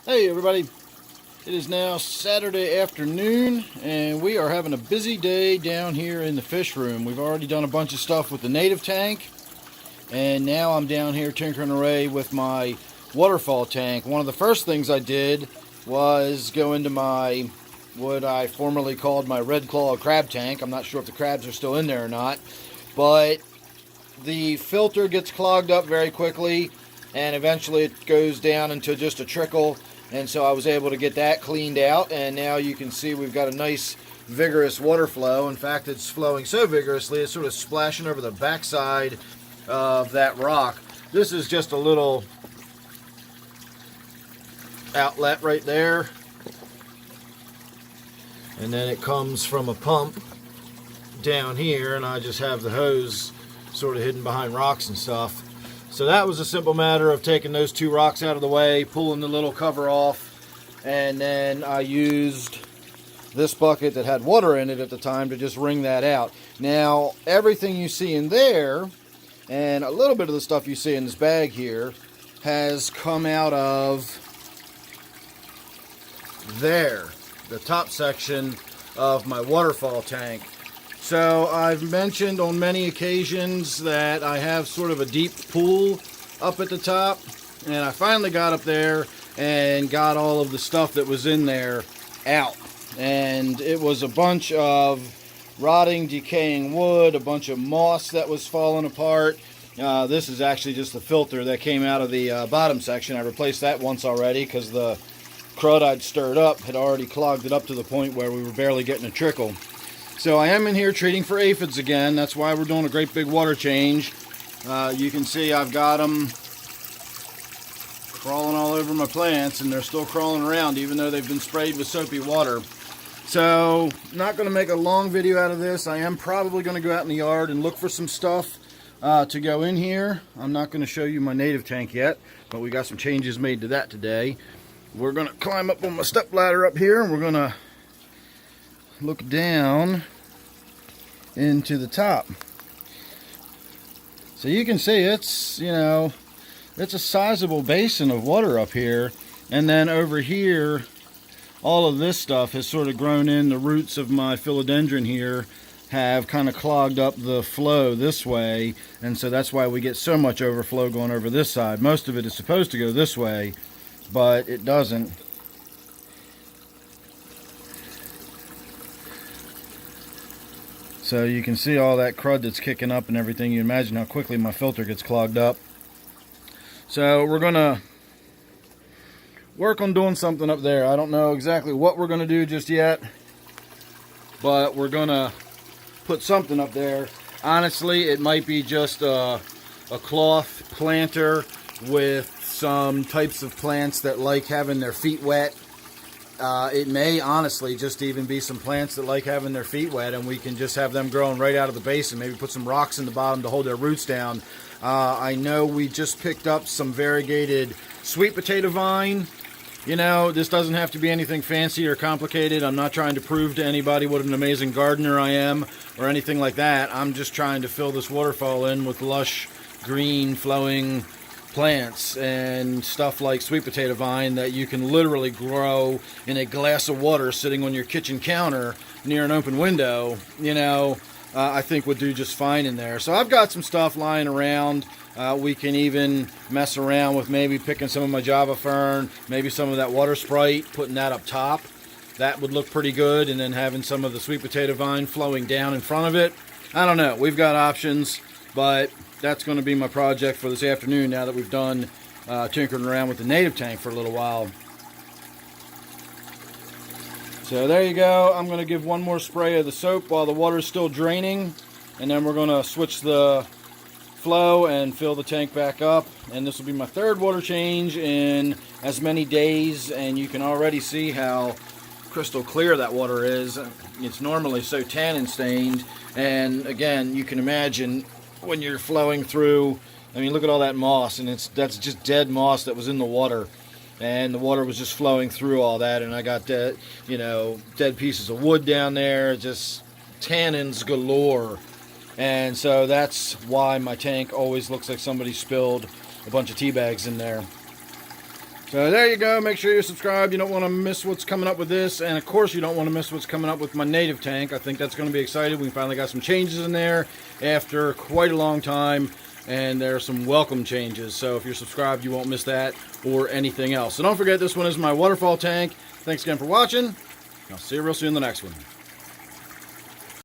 Hey everybody, it is now Saturday afternoon and we are having a busy day down here in the fish room. We've already done a bunch of stuff with the native tank and now I'm down here tinkering away with my waterfall tank. One of the first things I did was go into my, what I formerly called my red claw crab tank. I'm not sure if the crabs are still in there or not, but the filter gets clogged up very quickly and eventually it goes down into just a trickle. And so I was able to get that cleaned out, and now you can see we've got a nice vigorous water flow. In fact, it's flowing so vigorously it's sort of splashing over the backside of that rock. This is just a little outlet right there, and then it comes from a pump down here, and I just have the hose sort of hidden behind rocks and stuff. So that was a simple matter of taking those two rocks out of the way, pulling the little cover off, and then I used this bucket that had water in it at the time to just wring that out. Now, everything you see in there, and a little bit of the stuff you see in this bag here, has come out of there, the top section of my waterfall tank. So I've mentioned on many occasions that I have sort of a deep pool up at the top, and I finally got up there and got all of the stuff that was in there out. And it was a bunch of rotting, decaying wood, a bunch of moss that was falling apart. This is actually just the filter that came out of the bottom section. I replaced that once already because the crud I'd stirred up had already clogged it up to the point where we were barely getting a trickle. So I am in here treating for aphids again. That's why we're doing a great big water change. You can see I've got them crawling all over my plants, and they're still crawling around even though they've been sprayed with soapy water. So, not going to make a long video out of this. I am probably going to go out in the yard and look for some stuff to go in here. I'm not going to show you my native tank yet, but we got some changes made to that today. We're going to climb up on my step ladder up here, and we're going to look down into the top. So you can see it's, you know, it's a sizable basin of water up here, and then over here all of this stuff has sort of grown in. The roots of my philodendron here have kind of clogged up the flow this way, and so that's why we get so much overflow going over this side. Most of it is supposed to go this way, but it doesn't. So you can see all that crud that's kicking up and everything. You imagine how quickly my filter gets clogged up. So we're going to work on doing something up there. I don't know exactly what we're going to do just yet, but we're going to put something up there. Honestly, it might be just a cloth planter with some types of plants that like having their feet wet. It may honestly just even be some plants that like having their feet wet, and we can just have them growing right out of the basin. Maybe put some rocks in the bottom to hold their roots down. I know we just picked up some variegated sweet potato vine. You know, this doesn't have to be anything fancy or complicated. I'm not trying to prove to anybody what an amazing gardener I am or anything like that. I'm just trying to fill this waterfall in with lush, green, flowing plants and stuff like sweet potato vine that you can literally grow in a glass of water sitting on your kitchen counter near an open window. You know, I think would do just fine in there. So I've got some stuff lying around. We can even mess around with maybe picking some of my Java fern, maybe some of that water sprite, putting that up top. That would look pretty good, and then having some of the sweet potato vine flowing down in front of it. I don't know. We've got options, but that's going to be my project for this afternoon now that we've done tinkering around with the native tank for a little while. So there you go. I'm going to give one more spray of the soap while the water is still draining, and then we're going to switch the flow and fill the tank back up. And this will be my third water change in as many days, and you can already see how crystal clear that water is. It's normally so tannin stained, and again, you can imagine when you're flowing through, I mean, look at all that moss, and that's just dead moss that was in the water, and the water was just flowing through all that, and I got dead, you know, dead pieces of wood down there, just tannins galore. And so that's why my tank always looks like somebody spilled a bunch of tea bags in there. So there you go. Make sure you're subscribed. You don't want to miss what's coming up with this. And of course you don't want to miss what's coming up with my native tank. I think that's going to be exciting. We finally got some changes in there after quite a long time. And there are some welcome changes. So if you're subscribed, you won't miss that or anything else. So don't forget, this one is my Waterfall tank. Thanks again for watching. I'll see you real soon in the next one.